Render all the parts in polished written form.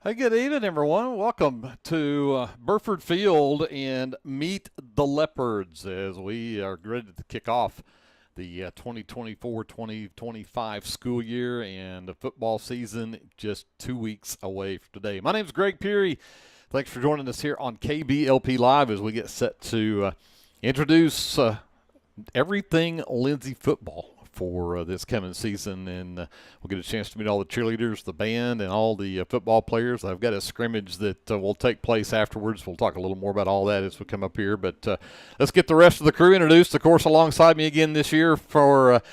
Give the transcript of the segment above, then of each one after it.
Hey, good evening, everyone. Welcome to Burford Field and Meet the Leopards as we are ready to kick off the 2024-2025 school year and the football season just 2 weeks away from today. My name is Greg Peary. Thanks for joining us here on KBLPlive as we get set to introduce everything Lindsay football for this coming season, and we'll get a chance to meet all the cheerleaders, the band, and all the football players. I've got a scrimmage that will take place afterwards. We'll talk a little more about all that as we come up here, but let's get the rest of the crew introduced. Of course, alongside me again this year for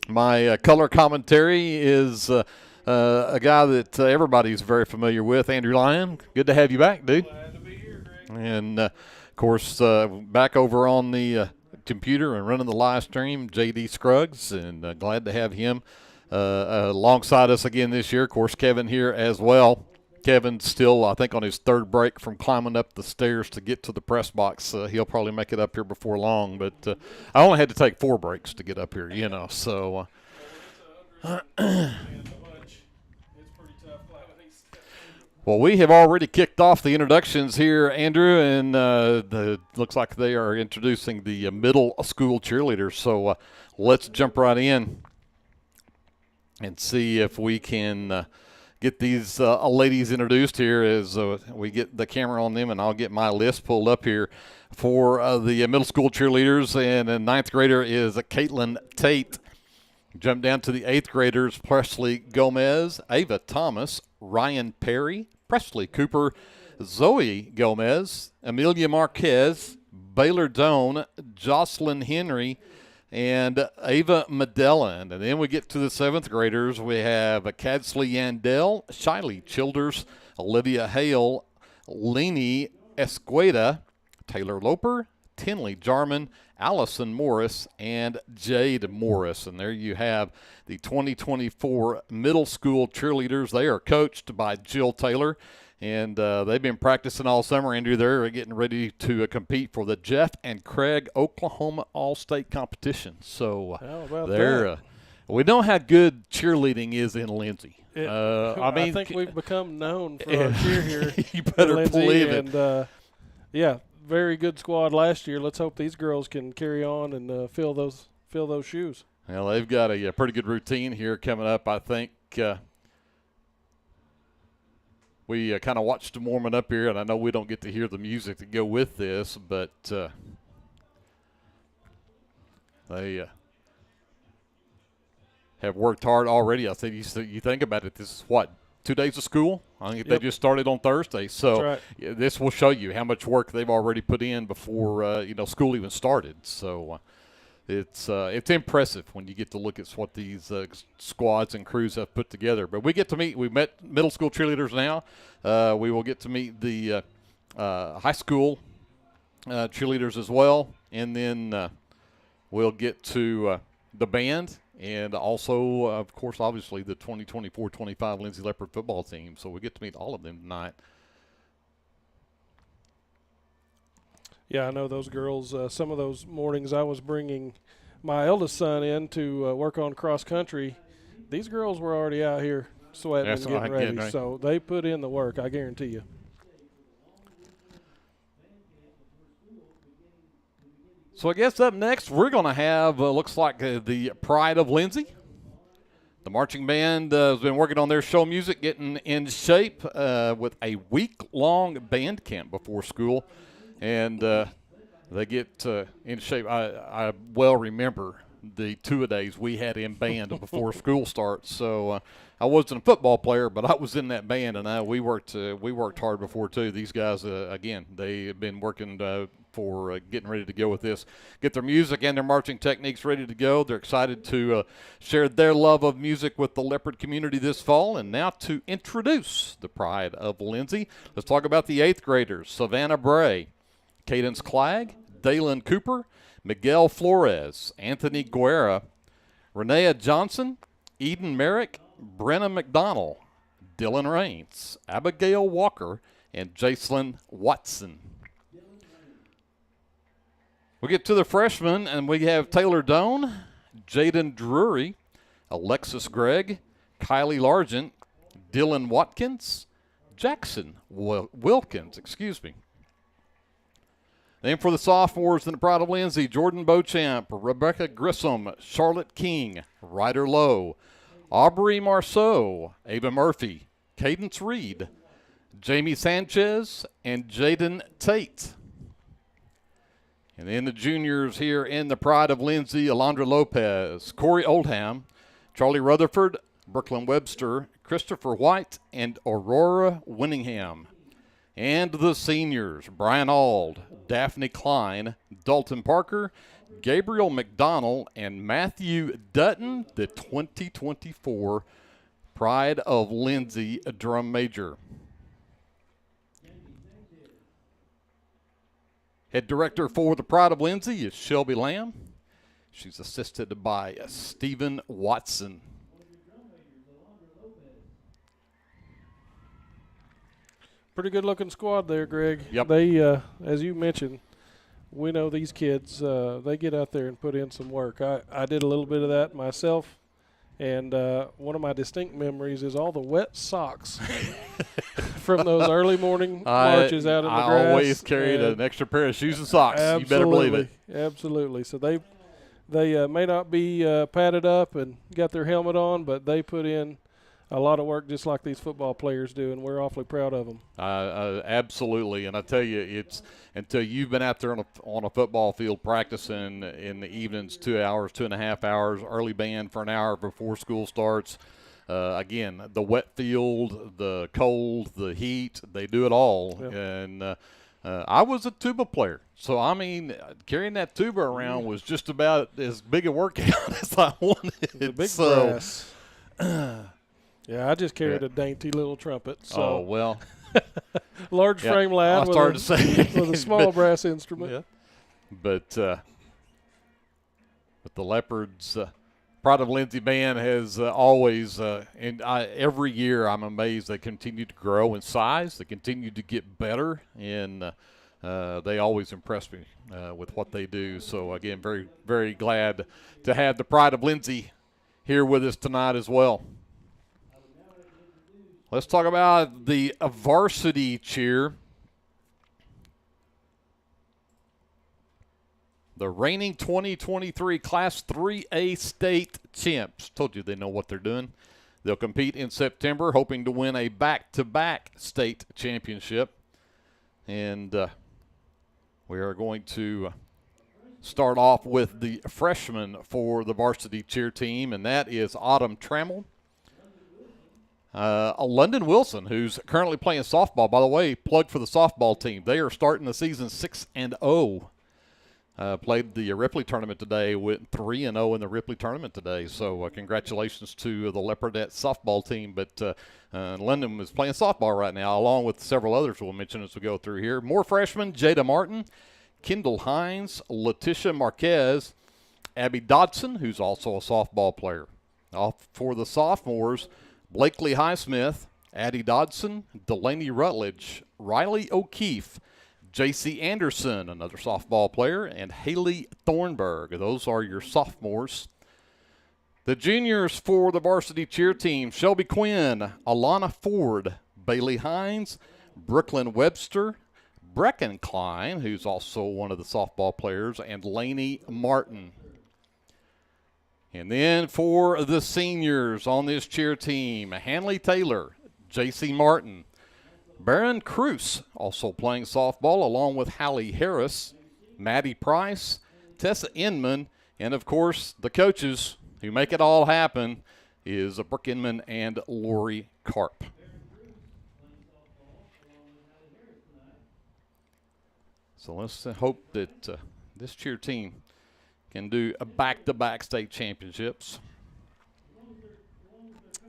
my color commentary is a guy that everybody's very familiar with, Andrew Lyon. Good to have you back, dude. Glad to be here, Greg. And, of course, back over on the computer and running the live stream, J.D. Scruggs, and glad to have him alongside us again this year. Of course, Kevin here as well. Kevin's still, I think, on his third break from climbing up the stairs to get to the press box. He'll probably make it up here before long, but I only had to take 4 breaks to get up here, so. Well, we have already kicked off the introductions here, Andrew, and looks like they are introducing the middle school cheerleaders. So let's jump right in and see if we can get these ladies introduced here as we get the camera on them, and I'll get my list pulled up here for the middle school cheerleaders. And the 9th grader is Caitlin Tate. Jump down to the 8th graders, Presley Gomez, Ava Thomas, Ryan Perry, Presley Cooper, Zoe Gomez, Amelia Marquez, Baylor Doan, Jocelyn Henry, and Ava Medellin. And then we get to the 7th graders. We have Cadsley Yandel, Shiley Childers, Olivia Hale, Leni Esqueda, Taylor Loper, Tinley Jarman, Allison Morris, and Jade Morris. And there you have the 2024 middle school cheerleaders. They are coached by Jill Taylor, and they've been practicing all summer. Andrew, they're getting ready to compete for the Jeff and Craig Oklahoma All-State competition. So we know how good cheerleading is in Lindsay. I think we've become known for our cheer here. You better Lindsay, believe it. And, very good squad last year. Let's hope these girls can carry on and fill those shoes. Well, they've got a pretty good routine here coming up. I think we kind of watched them warming up here, and I know we don't get to hear the music to go with this, but they have worked hard already. I think you think about it, this is what, 2 days of school? I think they just started on Thursday. So right. This will show you how much work they've already put in before school even started. So it's impressive when you get to look at what these squads and crews have put together. But we met middle school cheerleaders now. We will get to meet the high school cheerleaders as well. And then we'll get to the band. And also, of course, obviously, the 2024-25 Lindsay Leopard football team. So we get to meet all of them tonight. Yeah, I know those girls. Some of those mornings I was bringing my eldest son in to work on cross country. These girls were already out here sweating and getting ready. Right. So they put in the work, I guarantee you. So I guess up next we're going to have, looks like the Pride of Lindsay. The marching band has been working on their show music, getting in shape with a week-long band camp before school. And they get in shape. I well remember the 2-a-days we had in band before school starts. So I wasn't a football player, but I was in that band, and we worked hard before too. These guys, again, they have been working for getting ready to go with this, get their music and their marching techniques ready to go. They're excited to share their love of music with the Leopard community this fall. And now to introduce the Pride of Lindsay, let's talk about the 8th graders. Savannah Bray, Cadence Clegg, Dalen Cooper, Miguel Flores, Anthony Guerra, Renea Johnson, Eden Merrick, Brenna McDonald, Dylan Raines, Abigail Walker, and Jacelyn Watson. We get to the freshmen, and we have Taylor Doan, Jaden Drury, Alexis Gregg, Kylie Largent, Dylan Watkins, Jackson Wilkins, excuse me. Then for the sophomores in the Pride of Lindsay, Jordan Beauchamp, Rebecca Grissom, Charlotte King, Ryder Lowe, Aubrey Marceau, Ava Murphy, Cadence Reed, Jamie Sanchez, and Jaden Tate. And then the juniors here in the Pride of Lindsay, Alondra Lopez, Corey Oldham, Charlie Rutherford, Brooklyn Webster, Christopher White, and Aurora Winningham. And the seniors, Brian Auld, Daphne Klein, Dalton Parker, Gabriel McDonald, and Matthew Dutton, the 2024 Pride of Lindsay drum major. Head director for the Pride of Lindsay is Shelby Lamb. She's assisted by Stephen Watson. Pretty good-looking squad there, Greg. Yep. They, as you mentioned, we know these kids, they get out there and put in some work. I did a little bit of that myself, and one of my distinct memories is all the wet socks from those early morning marches out in the grass. I always carried an extra pair of shoes and socks. You better believe it. Absolutely. So they may not be padded up and got their helmet on, but they put in a lot of work just like these football players do, and we're awfully proud of them. Absolutely, and I tell you, it's until you've been out there on a football field practicing in the evenings, 2 hours, 2.5 hours, early band for an hour before school starts. Again, the wet field, the cold, the heat, they do it all. Yep. And I was a tuba player, so, I mean, carrying that tuba around was just about as big a workout as I wanted. The big brass. Yeah, I just carried a dainty little trumpet. So. Oh, well. Large frame lad with a small brass instrument. Yeah. But the Leopards Pride of Lindsay band has always, every year I'm amazed they continue to grow in size. They continue to get better, and they always impress me with what they do. So, again, very, very glad to have the Pride of Lindsay here with us tonight as well. Let's talk about the varsity cheer. The reigning 2023 Class 3A state champs. Told you they know what they're doing. They'll compete in September, hoping to win a back-to-back state championship. And we are going to start off with the freshman for the varsity cheer team, and that is Autumn Trammell. London Wilson, who's currently playing softball. By the way, plug for the softball team. They are starting the season 6-0. Played the Ripley tournament today, went 3-0 in the Ripley tournament today. So congratulations to the Leopardette softball team. But London is playing softball right now, along with several others we'll mention as we go through here. More freshmen: Jada Martin, Kendall Hines, Letitia Marquez, Abby Dodson, who's also a softball player. Off for the sophomores: Blakely Highsmith, Addie Dodson, Delaney Rutledge, Riley O'Keefe, J.C. Anderson, another softball player, and Haley Thornburg. Those are your sophomores. The juniors for the varsity cheer team: Shelby Quinn, Alana Ford, Bailey Hines, Brooklyn Webster, Brecken Klein, who's also one of the softball players, and Lainey Martin. And then for the seniors on this cheer team: Hanley Taylor, J.C. Martin, Baron Cruz, also playing softball, along with Hallie Harris, Maddie Price, Tessa Inman, and, of course, the coaches who make it all happen is Brooke Inman and Lori Karp. So let's hope that this cheer team can do a back-to-back state championships.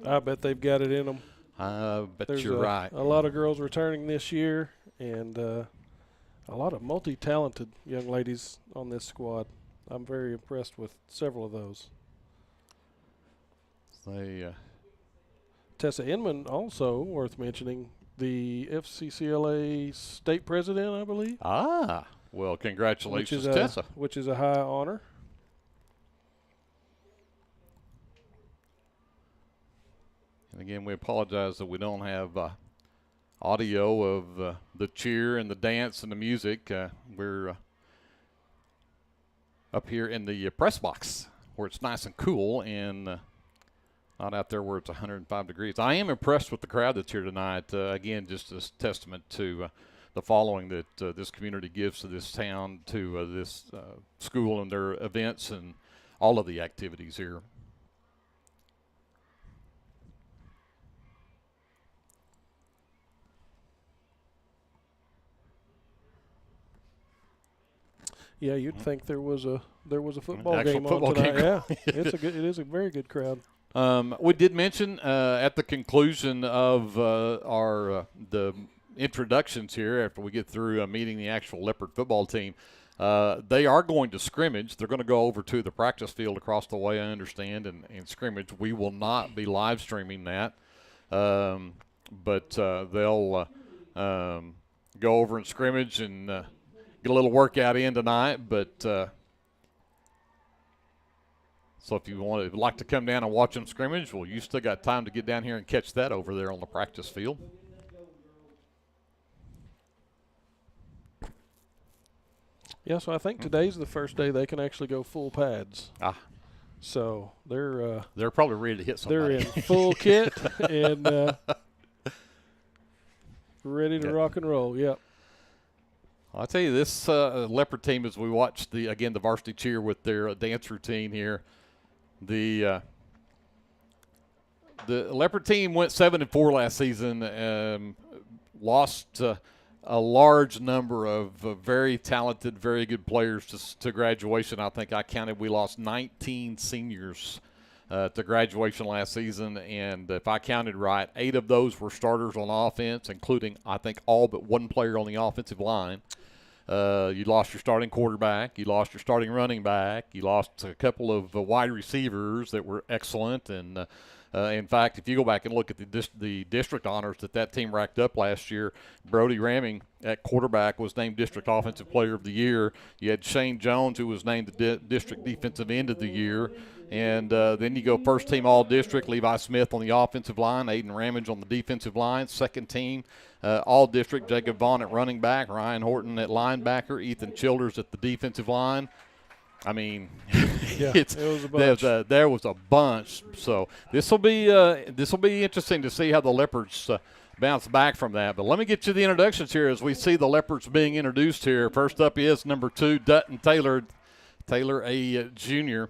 I bet they've got it in them. I bet There's you're right. A lot of girls returning this year, and a lot of multi-talented young ladies on this squad. I'm very impressed with several of those. Tessa Inman, also worth mentioning, the FCCLA state president, I believe. Well, congratulations, Tessa. Which is a high honor. And again, we apologize that we don't have audio of the cheer and the dance and the music. We're up here in the press box where it's nice and cool and not out there where it's 105 degrees. I am impressed with the crowd that's here tonight. Again, just a testament to the following that this community gives to this town, to this school and their events and all of the activities here. Yeah, you'd think there was a football Actual game football on tonight. game. Yeah, it is a very good crowd. We did mention at the conclusion of the introductions here, after we get through meeting the actual Leopard football team, they are going to scrimmage. They're going to go over to the practice field across the way, I understand, and scrimmage. We will not be live streaming that, but they'll go over and scrimmage and get a little workout in tonight. But so if you would like to come down and watch them scrimmage, well, you still got time to get down here and catch that over there on the practice field. Yeah, so I think today's the first day they can actually go full pads. So they're probably ready to hit somebody. They're in full kit and ready to rock and roll. Yep. I'll tell you, this Leopard team, as we watch the varsity cheer with their dance routine here, the Leopard team went 7-4 last season, lost a large number of very talented, very good players to graduation. I think I counted we lost 19 seniors to graduation last season, and if I counted right, 8 of those were starters on offense, including I think all but one player on the offensive line. You lost your starting quarterback. You lost your starting running back. You lost a couple of wide receivers that were excellent. And, in fact, if you go back and look at the district honors that team racked up last year, Brody Ramming at quarterback was named District Offensive Player of the Year. You had Shane Jones, who was named the District Defensive End of the Year. And then you go first team all-district, Levi Smith on the offensive line, Aiden Ramage on the defensive line. Second team all-district, Jacob Vaughn at running back, Ryan Horton at linebacker, Ethan Childers at the defensive line. I mean, yeah, it was a bunch. There was a bunch. So this will be interesting to see how the Leopards bounce back from that. But let me get you the introductions here as we see the Leopards being introduced here. First up is number 2, Dutton Taylor. Taylor, a junior.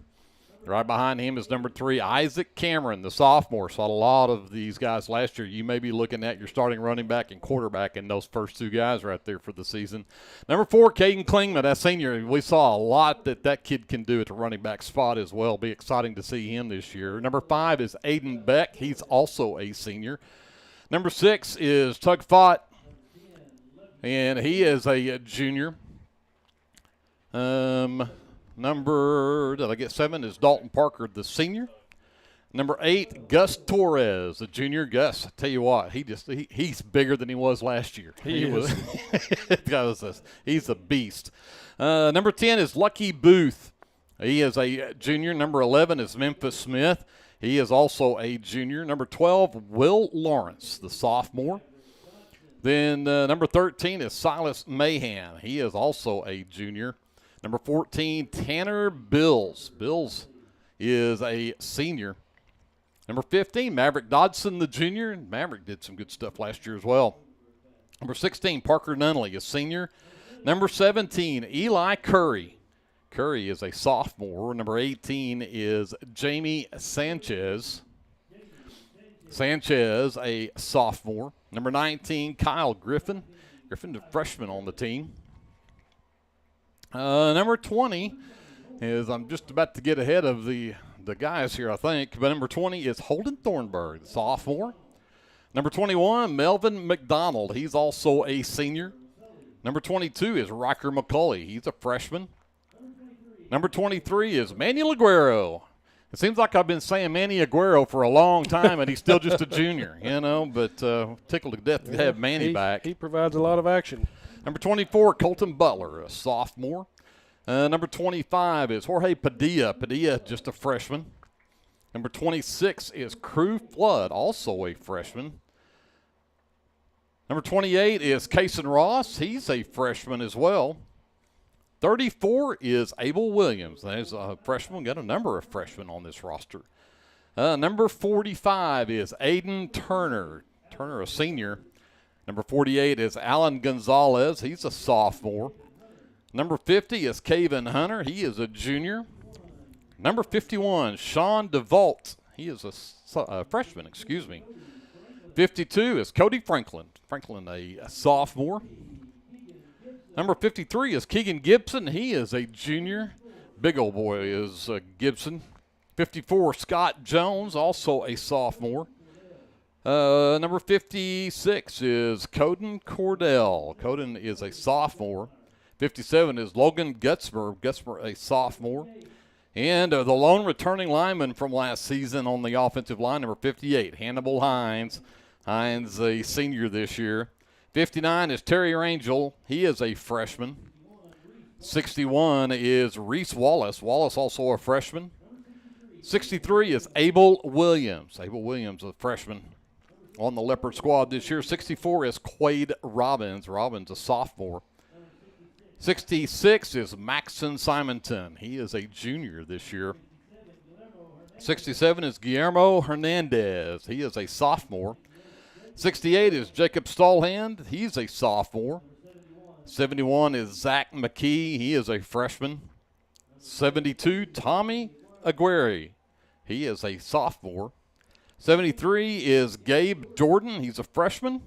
Right behind him is number 3, Isaac Cameron, the sophomore. Saw a lot of these guys last year. You may be looking at your starting running back and quarterback in those first 2 guys right there for the season. Number 4, Caden Klingman, that senior. We saw a lot that kid can do at the running back spot as well. Be exciting to see him this year. Number 5 is Aiden Beck. He's also a senior. Number 6 is Tug Fott, and he is a junior. Did I get 7 is Dalton Parker, the senior. Number 8, Gus Torres, the junior. Gus, I tell you what, he's bigger than he was last year. He's a beast. Number 10 is Lucky Booth. He is a junior. Number 11 is Memphis Smith. He is also a junior. Number 12, Will Lawrence, the sophomore. Then number 13 is Silas Mahan. He is also a junior. Number 14, Tanner Bills. Bills is a senior. Number 15, Maverick Dodson, the junior. Maverick did some good stuff last year as well. Number 16, Parker Nunley, a senior. Number 17, Eli Curry. Curry is a sophomore. Number 18 is Jamie Sanchez. Sanchez, a sophomore. Number 19, Kyle Griffin. Griffin, a freshman on the team. Number 20 is, I'm just about to get ahead of the guys here, I think, but number 20 is Holden Thornburg, the sophomore. Number 21, Melvin McDonald. He's also a senior. Number 22 is Riker McCulley. He's a freshman. Number 23 is Manny Aguero. It seems like I've been saying Manny Aguero for a long time, and he's still just a junior, but tickled to death to have Manny back. He provides a lot of action. Number 24, Colton Butler, a sophomore. Number 25 is Jorge Padilla. Padilla, just a freshman. Number 26 is Crew Flood, also a freshman. Number 28 is Kason Ross. He's a freshman as well. 34 is Abel Williams. There's a freshman. Got a number of freshmen on this roster. Number 45 is Aiden Turner. Turner, a senior. Number 48 is Alan Gonzalez. He's a sophomore. Number 50 is Caven Hunter. He is a junior. Number 51, Sean DeVault. He is a freshman, 52 is Cody Franklin. Franklin, a sophomore. Number 53 is Keegan Gibson. He is a junior. Big old boy is Gibson. 54, Scott Jones, also a sophomore. Number 56 is Coden Cordell. Coden is a sophomore. 57 is Logan Gutzmer. Gutzmer, a sophomore. And the lone returning lineman from last season on the offensive line, number 58, Hannibal Hines. Hines, a senior this year. 59 is Terry Rangel. He is a freshman. 61 is Reese Wallace. Wallace, also a freshman. 63 is Abel Williams. Abel Williams, a freshman on the Leopard squad this year. 64 is Quade Robbins. Robbins, a sophomore. 66 is Maxon Simonton. He is a junior this year. 67 is Guillermo Hernandez. He is a sophomore. 68 is Jacob Stallhand. He's a sophomore. 71 is Zach McKee. He is a freshman. 72, Tommy Aguirre. He is a sophomore. 73 is Gabe Jordan. He's a freshman.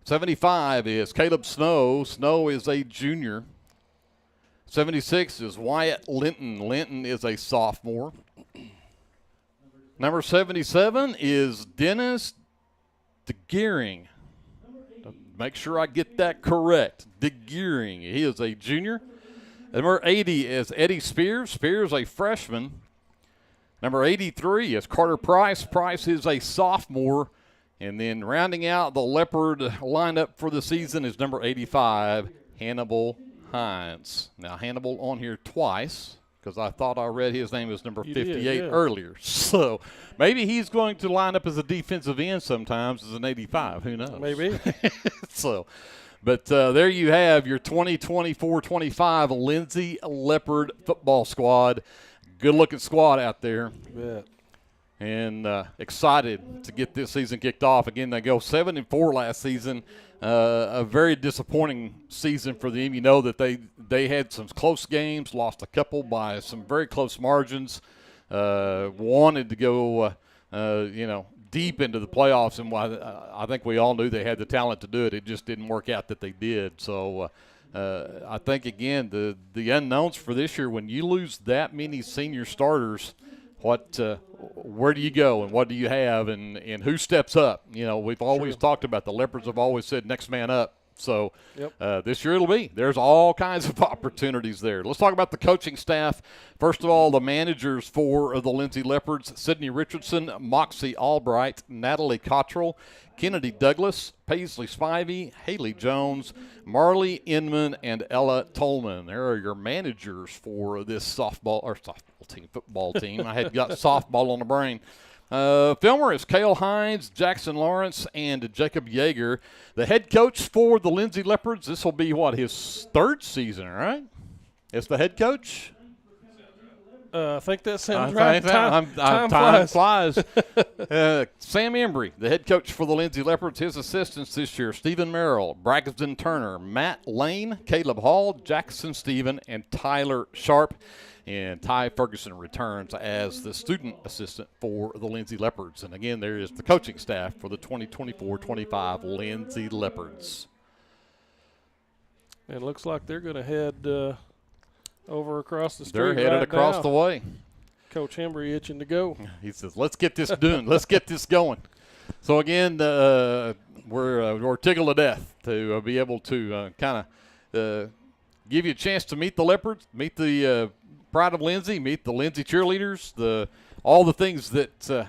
75 is Caleb Snow. Snow is a junior. 76 is Wyatt Linton. Linton is a sophomore. Number 77 is Dennis DeGearing. Make sure I get that correct. DeGearing. He is a junior. Number 80 is Eddie Spears. Spears, a freshman. Number 83 is Carter Price. Price is a sophomore. And then rounding out the Leopard lineup for the season is number 85, Hannibal Hines. Now, Hannibal on here twice because I thought I read his name as number 58 earlier. So maybe he's going to line up as a defensive end sometimes as an 85. Who knows? Maybe. But there you have your 2024-25 Lindsay Leopard football squad. Good-looking squad out there. Yeah. And excited to get this season kicked off. Again, they go 7-4 last season. A very disappointing season for them. You know that they had some close games, lost a couple by some very close margins. Wanted to go, deep into the playoffs, and I think we all knew they had the talent to do it. It just didn't work out that they did. So I think, again, the unknowns for this year, when you lose that many senior starters, where do you go and what do you have and who steps up? You know, we've always talked about the Leopards have always said next man up. So this year it'll be. There's all kinds of opportunities there. Let's talk about the coaching staff. First of all, the managers for the Lindsay Leopards: Sydney Richardson, Moxie Albright, Natalie Cottrell, Kennedy Douglas, Paisley Spivey, Haley Jones, Marley Inman, and Ella Tolman. There are your managers for this football team. I had got softball on the brain. Filmer is Cale Hines, Jackson Lawrence, and Jacob Yeager. The head coach for the Lindsay Leopards, this will be, his third season, right? It's the head coach? I think that sounds right. Time flies. Sam Embry, the head coach for the Lindsay Leopards. His assistants this year: Stephen Merrill, Braxton Turner, Matt Lane, Caleb Hall, Jackson Stephen, and Tyler Sharp. And Ty Ferguson returns as the student assistant for the Lindsay Leopards. And again, there is the coaching staff for the 2024-25 Lindsay Leopards. It looks like they're going to head over across the street. They're headed across the way. Coach Embry itching to go. He says, let's get this done. Let's get this going. So, again, we're tickled to death to be able to kind of give you a chance to meet the Leopards, meet the Pride of Lindsay, meet the Lindsay Cheerleaders, all the things that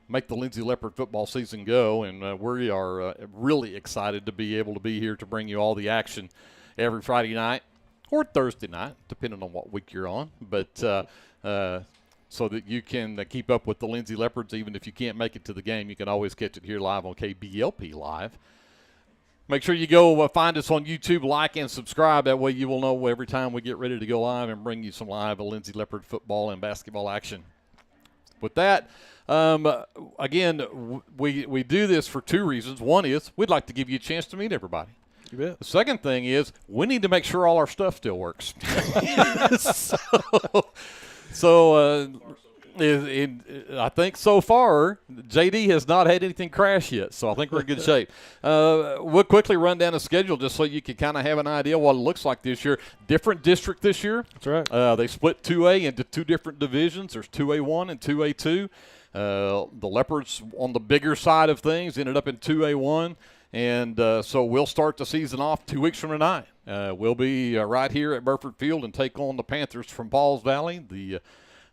make the Lindsay Leopard football season go. And we are really excited to be able to be here to bring you all the action every Friday night or Thursday night, depending on what week you're on. But so that you can keep up with the Lindsay Leopards, even if you can't make it to the game, you can always catch it here live on KBLP Live. Make sure you go find us on YouTube, like, and subscribe. That way you will know every time we get ready to go live and bring you some live Lindsay Leopard football and basketball action. With that, again, we do this for two reasons. One is we'd like to give you a chance to meet everybody. You bet. The second thing is we need to make sure all our stuff still works. I think so far, JD has not had anything crash yet, so I think we're in good shape. We'll quickly run down the schedule just so you can kind of have an idea what it looks like this year. Different district this year. That's right. They split 2A into two different divisions. There's 2A1 and 2A2. The Leopards on the bigger side of things ended up in 2A1. And so we'll start the season off 2 weeks from tonight. We'll be right here at Burford Field and take on the Panthers from Pauls Valley.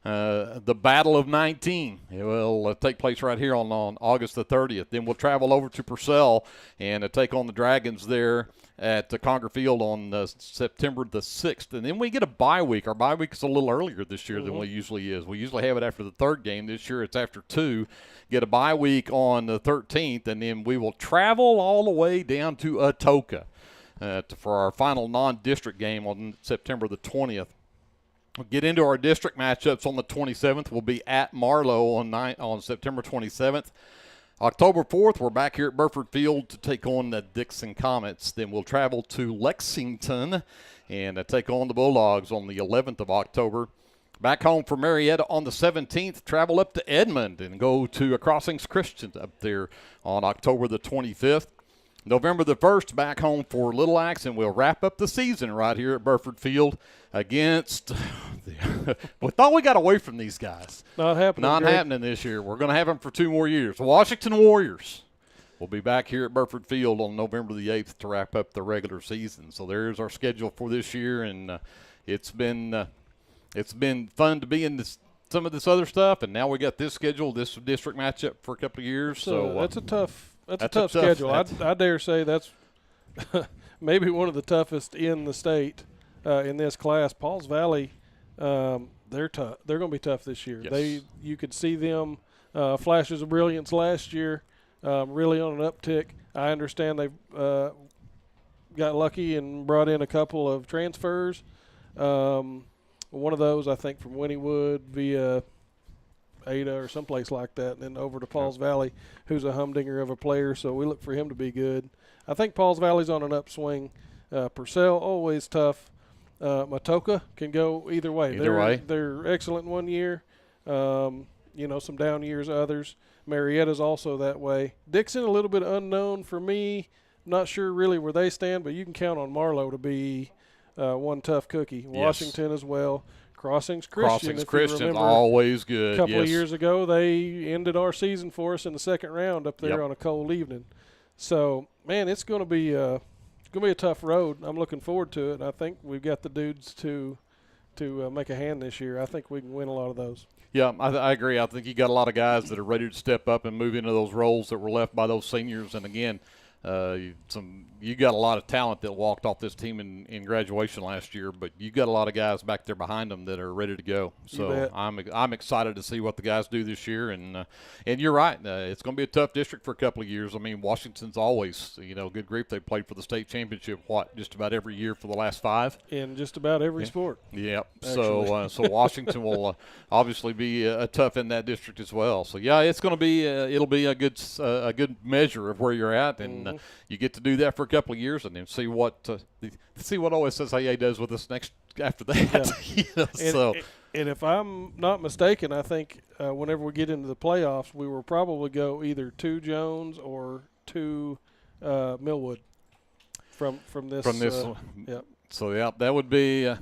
The Battle of 19. It will take place right here on August the 30th. Then we'll travel over to Purcell and take on the Dragons there at Conger Field on September the 6th. And then we get a bye week. Our bye week is a little earlier this year than we usually is. We usually have it after the third game. This year it's after 2. Get a bye week on the 13th, and then we will travel all the way down to Atoka for our final non-district game on September the 20th. We'll get into our district matchups on the 27th. We'll be at Marlow on September 27th. October 4th, we're back here at Burford Field to take on the Dixon Comets. Then we'll travel to Lexington and take on the Bulldogs on the 11th of October. Back home from Marietta on the 17th, travel up to Edmond and go to Crossings Christian up there on October the 25th. November the 1st, back home for Little Axe, and we'll wrap up the season right here at Burford Field against we thought we got away from these guys. Not happening. Not happening this year. We're going to have them for 2 more years. Washington Warriors will be back here at Burford Field on November the 8th to wrap up the regular season. So there's our schedule for this year, and it's been fun to be in some of this other stuff, and now we got this schedule, this district matchup for a couple of years. So that's a tough schedule. I dare say that's maybe one of the toughest in the state in this class. Pauls Valley, they're tough. They're going to be tough this year. Yes. You could see them flashes of brilliance last year, really on an uptick. I understand they've got lucky and brought in a couple of transfers. One of those, I think, from Wynnewood via Ada or someplace like that, and then over to Pauls Valley, who's a humdinger of a player, so we look for him to be good. I think Pauls Valley's on an upswing. Purcell, always tough. Matoka can go either way. They're excellent one year. Some down years others. Marietta's also that way. Dixon, a little bit unknown for me. Not sure really where they stand, but you can count on Marlow to be one tough cookie. Washington as well. Crossings Christian, always good. A couple of years ago, they ended our season for us in the second round up there on a cold evening. So, man, it's going to be a tough road. I'm looking forward to it. I think we've got the dudes to make a hand this year. I think we can win a lot of those. Yeah, I agree. I think you got a lot of guys that are ready to step up and move into those roles that were left by those seniors. And again, you got a lot of talent that walked off this team in graduation last year, but you got a lot of guys back there behind them that are ready to go. So I'm excited to see what the guys do this year, and you're right. It's going to be a tough district for a couple of years. I mean, Washington's always, good grief. They played for the state championship just about every year for the last 5 in just about every sport. Yep. So Washington will obviously be tough in that district as well. So yeah, it's going to be it'll be a good measure of where you're at, and you get to do that for a couple of years, and then see what OSSAA does with us next after that. Yeah. And if I'm not mistaken, I think whenever we get into the playoffs, we will probably go either to Jones or to Millwood from this. Yeah. So yeah, that would be.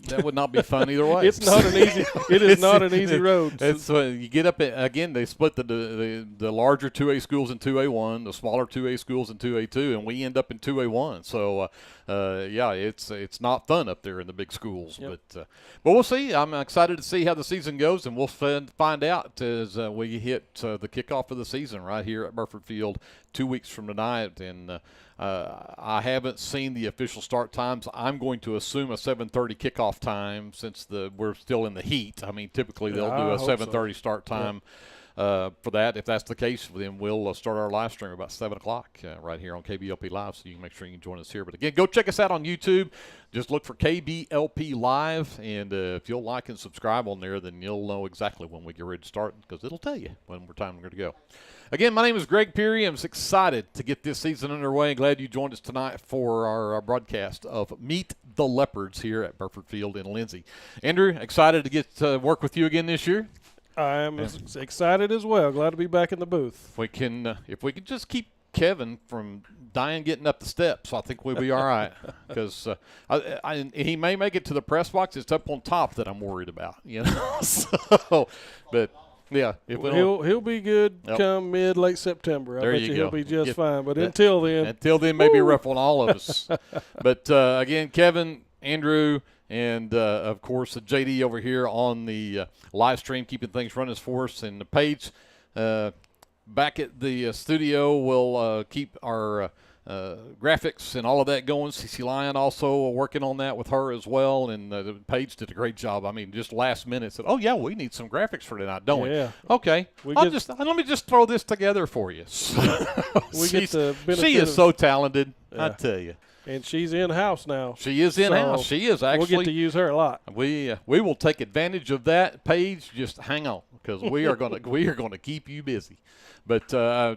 That would not be fun either way. It's not an easy. It is not an easy road. It's you get up again. They split the larger 2A schools in 2A1, the smaller 2A schools in 2A2, and we end up in 2A1. So it's not fun up there in the big schools. Yep. But we'll see. I'm excited to see how the season goes, and we'll find out as we hit the kickoff of the season right here at Burford Field 2 weeks from tonight. And I haven't seen the official start times. I'm going to assume a 7:30 kickoff time since we're still in the heat. I mean, typically they'll do a 7:30 start time. for that. If that's the case, then we'll start our live stream about 7 o'clock right here on KBLP Live, so you can make sure you can join us here. But again, go check us out on YouTube. Just look for KBLP Live, and if you'll like and subscribe on there, then you'll know exactly when we get ready to start, because it'll tell you when we're going to go. Again, my name is Greg Peary. I'm excited to get this season underway, and glad you joined us tonight for our broadcast of Meet the Leopards here at Burford Field in Lindsay. Andrew, excited to get to work with you again this year? I'm excited as well. Glad to be back in the booth. If we can just keep Kevin from dying getting up the steps, I think we'll be all right. Because he may make it to the press box. It's up on top that I'm worried about, So, but yeah, he'll be good come late September. I bet you he'll be just fine. But until then, may be rough on all of us. But again, Kevin, Andrew, and of course JD over here on the live stream, keeping things running for us, and the Paige back at the studio will keep our graphics and all of that going. CC Lyon also working on that with her as well, and Paige did a great job. I mean, just last minute said, "Oh yeah, we need some graphics for tonight, don't we?" Yeah. Okay, let me just throw this together for you. She is so talented, I tell you. And she's in-house now. She is in-house. She is actually. We'll get to use her a lot. We will take advantage of that. Paige, just hang on, because we are gonna keep you busy. But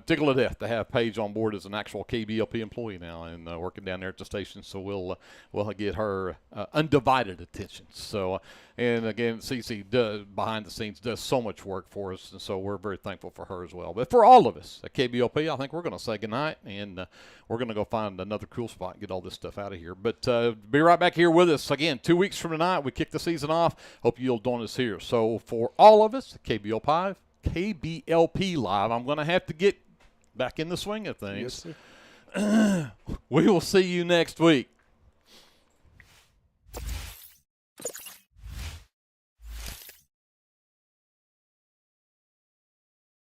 tickled to death to have Paige on board as an actual KBLP employee now, and working down there at the station. So we'll get her undivided attention. So and again, Cece behind the scenes does so much work for us, and so we're very thankful for her as well. But for all of us at KBLP, I think we're going to say goodnight, and we're going to go find another cool spot and get all this stuff out of here. But be right back here with us again 2 weeks from tonight. We kick the season off. Hope you'll join us here. So for all of us at KBLP Live, I'm going to have to get back in the swing of things. Yes, sir. We will see you next week.